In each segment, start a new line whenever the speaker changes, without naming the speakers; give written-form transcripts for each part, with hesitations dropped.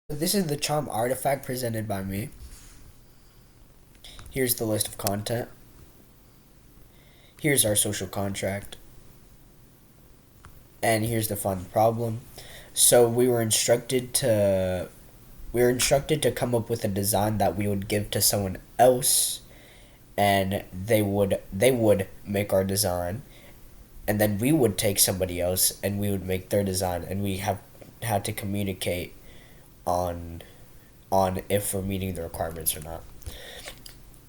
This is the charm artifact presented by me. Here's the list of content. Here's our social contract. And here's the fun problem. So we were instructed to come up with a design that we would give to someone else, and they would make our design, and then we would take somebody else and we would make their design, and we have had to communicate on if we're meeting the requirements or not.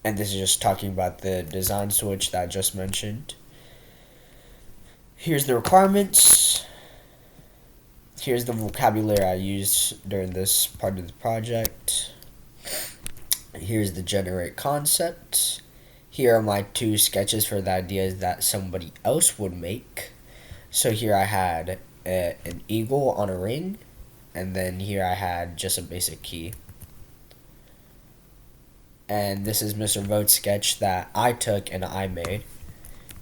And this is just talking about the design switch that I just mentioned. Here's the requirements. Here's the vocabulary I used during this part of the project. Here's the generate concept. Here are my two sketches for the ideas that somebody else would make. So here I had an eagle on a ring, and then here I had just a basic key. And this is Mr. Vote's sketch that I took and I made.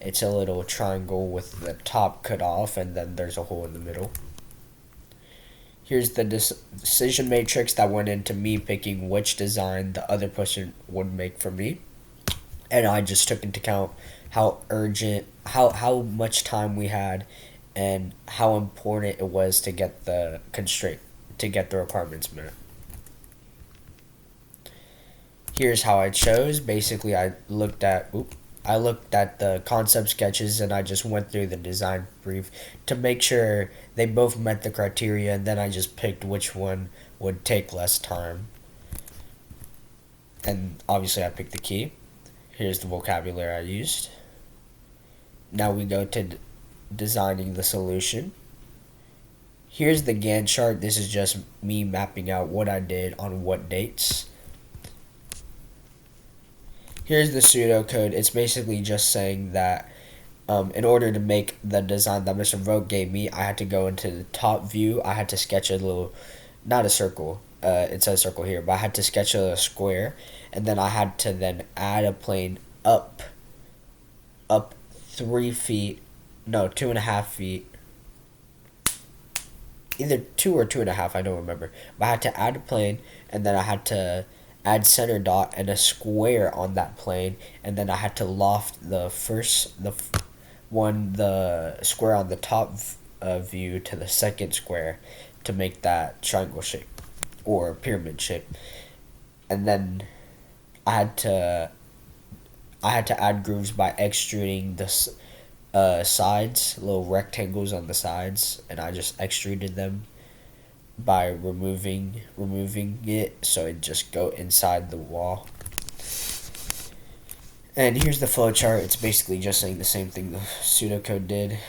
It's a little triangle with the top cut off, and then there's a hole in the middle. Here's the decision matrix that went into me picking which design the other person would make for me. And I just took into account how urgent, how much time we had, and how important it was to get the constraint, to get the requirements met. Here's how I chose. Basically, I looked at the concept sketches and I just went through the design brief to make sure they both met the criteria, and then I just picked which one would take less time. And obviously I picked the key. Here's the vocabulary I used. Now we go to designing the solution. Here's the Gantt chart. This is just me mapping out what I did on what dates. Here's the pseudocode. It's basically just saying that in order to make the design that Mr. Vogt gave me, I had to go into the top view. I had to sketch a little, not a circle. It says circle here, but I had to sketch a little square, and then I had to then add a plane up 3 feet, no, 2.5 feet, either 2 or 2.5. I don't remember. But I had to add a plane, and then I had to add center dot and a square on that plane, and then I had to loft the square on the top view to the second square to make that triangle shape or pyramid shape. And then I had to add grooves by extruding the sides, little rectangles on the sides, and I just extruded them by removing it so it just go inside the wall. And here's the flow chart. It's basically just saying the same thing the pseudocode did.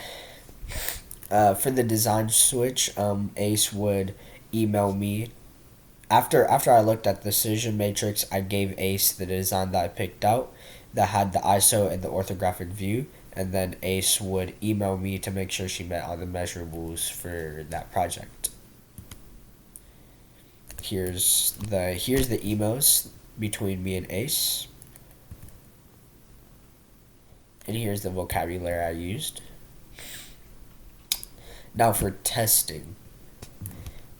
For the design switch, Ace would email me. After I looked at the decision matrix, I gave Ace the design that I picked out that had the ISO and the orthographic view, and then Ace would email me to make sure she met all the measurables for that project. Here's the emails between me and Ace. And here's the vocabulary I used. Now for testing.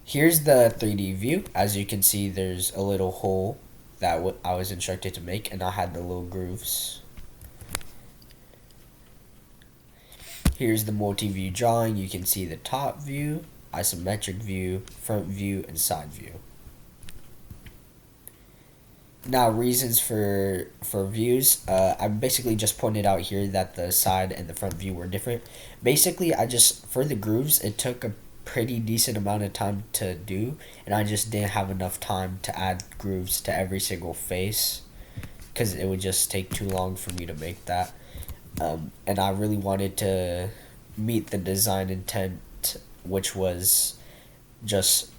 Here's the 3D view. As you can see, there's a little hole that I was instructed to make, and I had the little grooves. Here's the multi-view drawing. You can see the top view, isometric view, front view, and side view. Now, reasons for views. I basically just pointed out here that the side and the front view were different. Basically, for the grooves, it took a pretty decent amount of time to do, and I just didn't have enough time to add grooves to every single face because it would just take too long for me to make that. And I really wanted to meet the design intent, which was just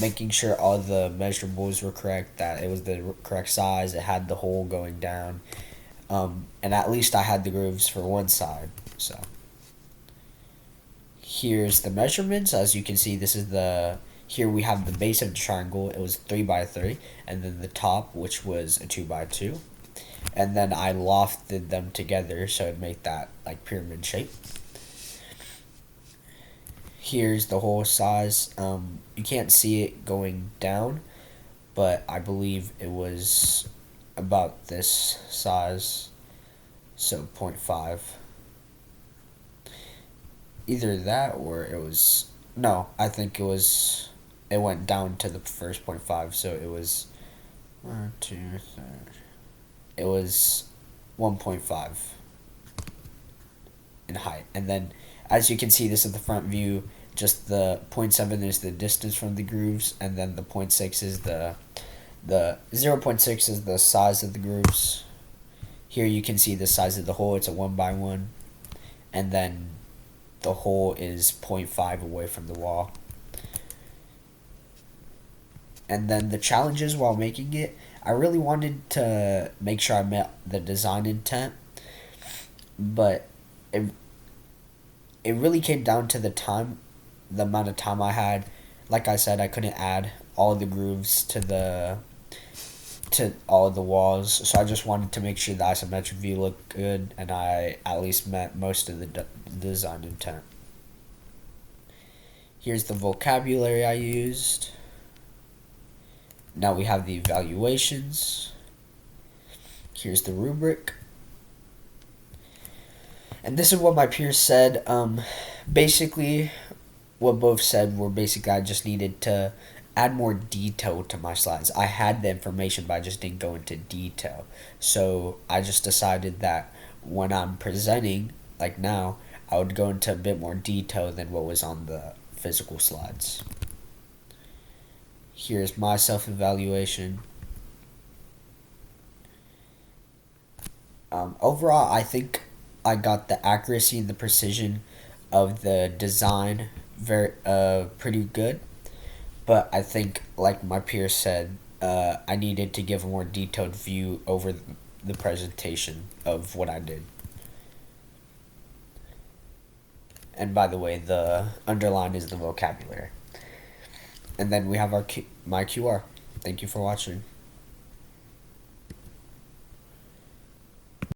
making sure all the measurables were correct, that it was the correct size, it had the hole going down, and at least I had the grooves for one side. So here's the measurements. As you can see, here we have the base of the triangle. It was 3x3, and then the top, which was a 2x2, and then I lofted them together so it made that like pyramid shape. Here's the hole size. You can't see it going down, but I believe it was about this size, so 0.5. Either that or it was, no, I think it went down to the first 0.5, so it was 1, 2, 3. It was 1.5 in height. And then, as you can see, this is the front view. Just the 0.7 is the distance from the grooves, and then the 0.6 is the 0.6 is the size of the grooves. Here you can see the size of the hole. It's a 1x1, and then the hole is 0.5 away from the wall. And then the challenges while making it, I really wanted to make sure I met the design intent, but it it really came down to the amount of time I had. Like I said, I couldn't add all the grooves to all of the walls, so I just wanted to make sure the isometric view looked good, and I at least met most of the design intent. Here's the vocabulary I used. Now we have the evaluations. Here's the rubric. And this is what my peers said. Basically, what both said were basically I just needed to add more detail to my slides. I had the information, but I just didn't go into detail. So I just decided that when I'm presenting, like now, I would go into a bit more detail than what was on the physical slides. Here's my self-evaluation. Overall, I think I got the accuracy and the precision of the design pretty good. But I think, like my peers said, I needed to give a more detailed view over the presentation of what I did. And by the way, the underline is the vocabulary. And then we have my QR. Thank you for watching.